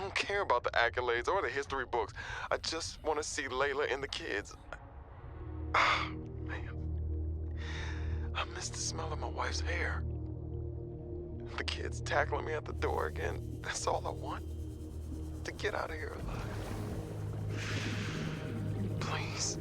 don't care about the accolades or the history books. I just want to see Layla and the kids. Ah, man. I miss the smell of my wife's hair. The kids tackling me at the door again. That's all I want. To get out of here alive. Please.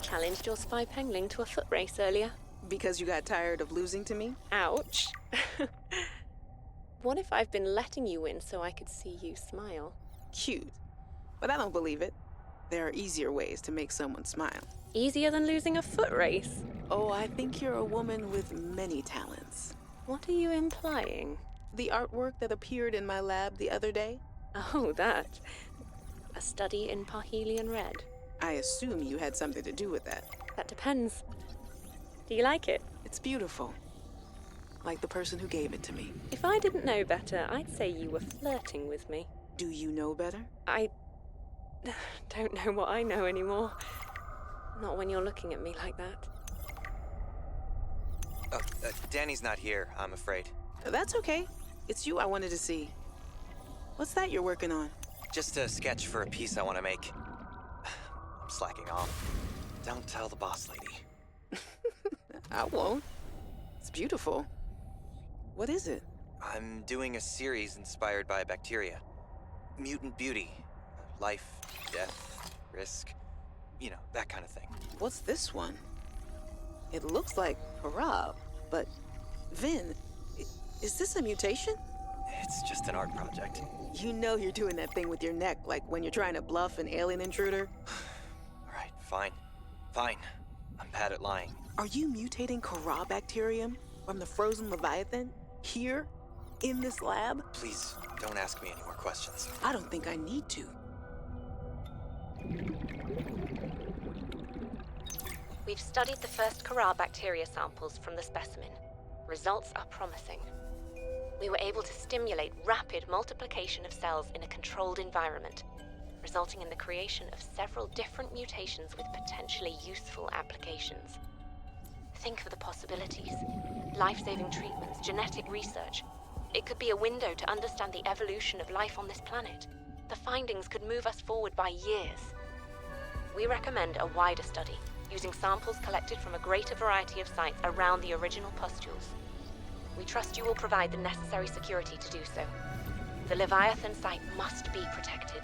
challenged your spy pengling to a foot race earlier. Because you got tired of losing to me? Ouch. What if I've been letting you win so I could see you smile? Cute. But I don't believe it. There are easier ways to make someone smile. Easier than losing a foot race? Oh, I think you're a woman with many talents. What are you implying? The artwork that appeared in my lab the other day? Oh, that. A study in Parhelion Red. I assume you had something to do with that. That depends. Do you like it? It's beautiful. Like the person who gave it to me. If I didn't know better, I'd say you were flirting with me. Do you know better? I don't know what I know anymore. Not when you're looking at me like that. Danny's not here, I'm afraid. That's okay. It's you I wanted to see. What's that you're working on? Just a sketch for a piece I want to make. I'm slacking off. Don't tell the boss lady. I won't. It's beautiful. What is it? I'm doing a series inspired by bacteria. Mutant beauty. Life, death, risk. You know, that kind of thing. What's this one? It looks like Harab, but Vin, is this a mutation? It's just an art project. You know you're doing that thing with your neck, like when you're trying to bluff an alien intruder. All right, fine. Fine. I'm bad at lying. Are you mutating Corabacterium from the frozen Leviathan? Here? In this lab? Please, don't ask me any more questions. I don't think I need to. We've studied the first Corabacteria samples from the specimen. Results are promising. We were able to stimulate rapid multiplication of cells in a controlled environment, resulting in the creation of several different mutations with potentially useful applications. Think of the possibilities. Life-saving treatments, genetic research. It could be a window to understand the evolution of life on this planet. The findings could move us forward by years. We recommend a wider study, using samples collected from a greater variety of sites around the original pustules. We trust you will provide the necessary security to do so. The Leviathan site must be protected.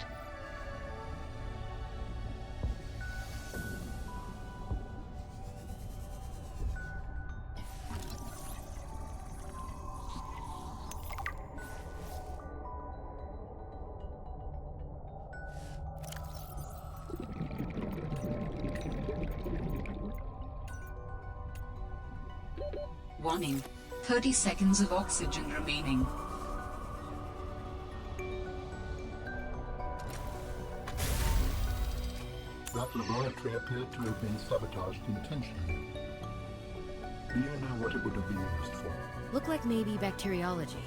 Warning, 30 seconds of oxygen remaining. That laboratory appeared to have been sabotaged intentionally. Do you know what it would have been used for? Looked like maybe bacteriology.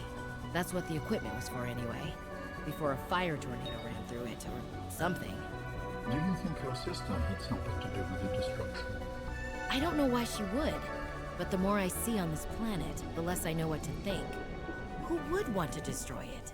That's what the equipment was for anyway. Before a fire tornado ran through it, or something. Do you think your sister had something to do with the destruction? I don't know why she would. But the more I see on this planet, the less I know what to think. Who would want to destroy it?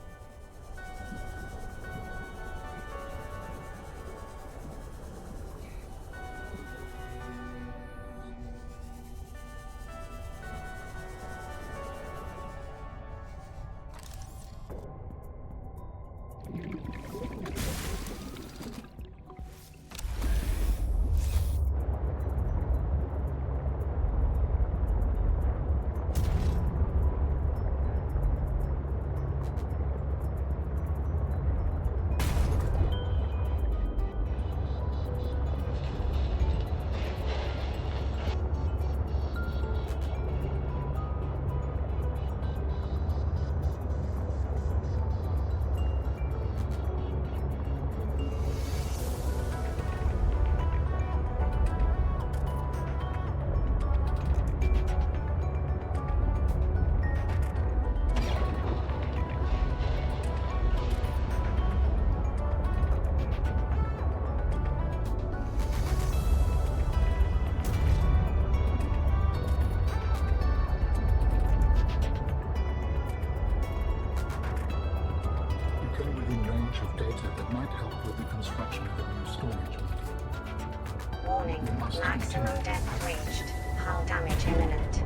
Of data that might help with the construction of a new storage medium. Warning, maximum depth reached. Hull damage imminent.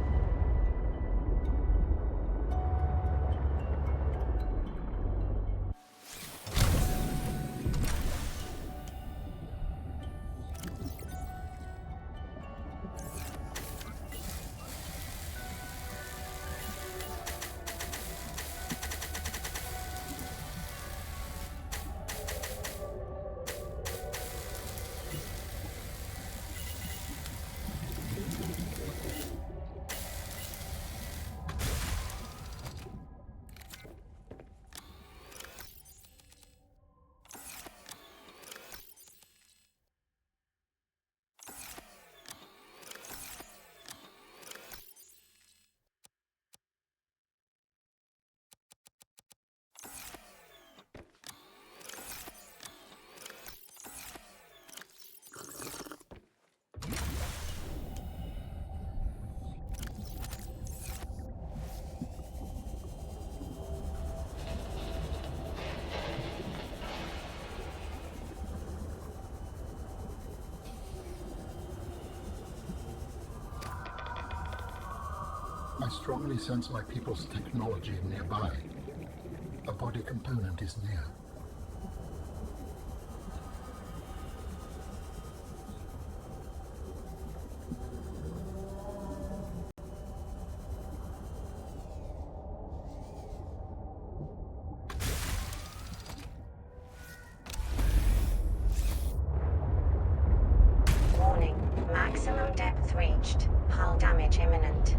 I strongly sense my people's technology nearby. A body component is near. Warning, maximum depth reached. Hull damage imminent.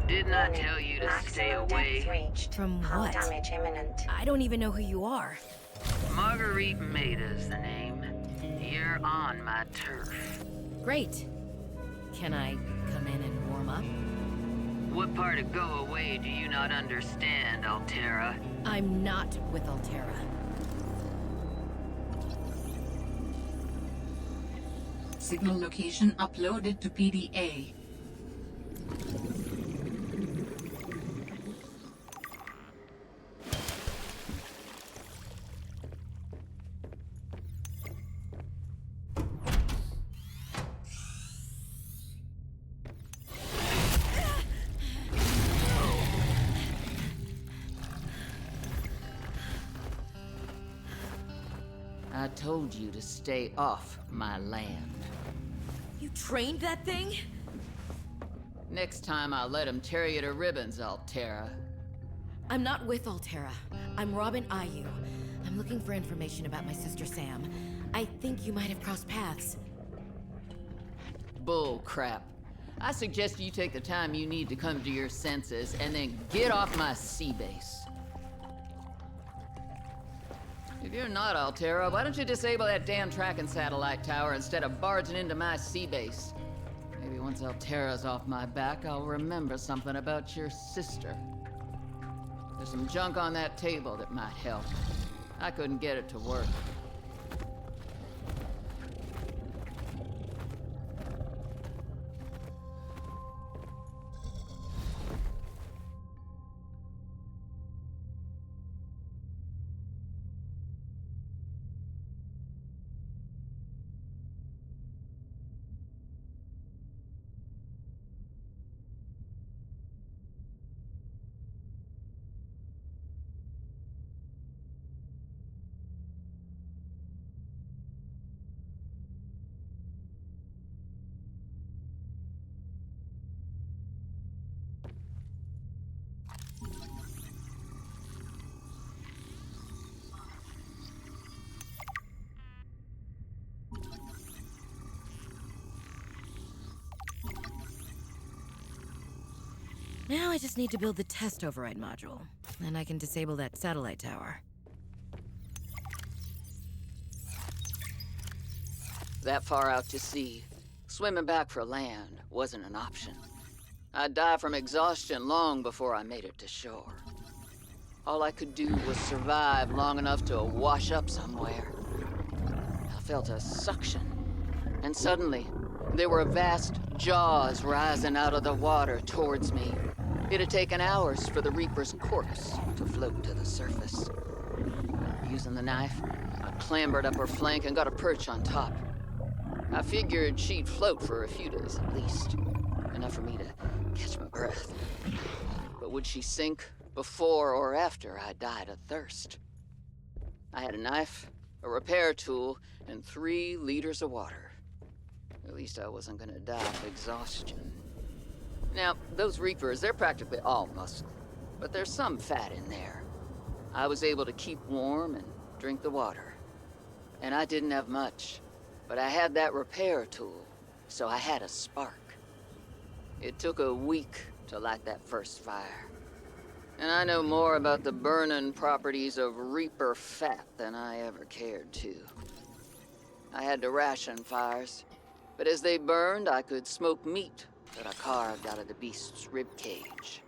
Didn't I tell you to stay away? Reached. From Hull what? damage imminent. I don't even know who you are. Marguerite Maida's the name. You're on my turf. Great. Can I come in and warm up? What part of go away do you not understand, Altera? I'm not with Altera. Signal location uploaded to PDA. I told you to stay off my land. You trained that thing? Next time I'll let him tear you to ribbons, Altera. I'm not with Altera. I'm Robin Ayu. I'm looking for information about my sister Sam. I think you might have crossed paths. Bull crap. I suggest you take the time you need to come to your senses and then get off my sea base. If you're not Altera, why don't you disable that damn tracking satellite tower instead of barging into my sea base? Maybe once Altera's off my back, I'll remember something about your sister. There's some junk on that table that might help. I couldn't get it to work. Now I just need to build the test override module. Then I can disable that satellite tower. That far out to sea, swimming back for land wasn't an option. I'd die from exhaustion long before I made it to shore. All I could do was survive long enough to wash up somewhere. I felt a suction, and suddenly, there were vast jaws rising out of the water towards me. It had taken hours for the Reaper's corpse to float to the surface. Using the knife, I clambered up her flank and got a perch on top. I figured she'd float for a few days at least, enough for me to catch my breath. But would she sink before or after I died of thirst? I had a knife, a repair tool, and 3 liters of water. At least I wasn't gonna die of exhaustion. Now, those Reapers, they're practically all muscle, but there's some fat in there. I was able to keep warm and drink the water. And I didn't have much, but I had that repair tool, so I had a spark. It took a week to light that first fire. And I know more about the burning properties of Reaper fat than I ever cared to. I had to ration fires, but as they burned, I could smoke meat that I carved out of the beast's rib cage.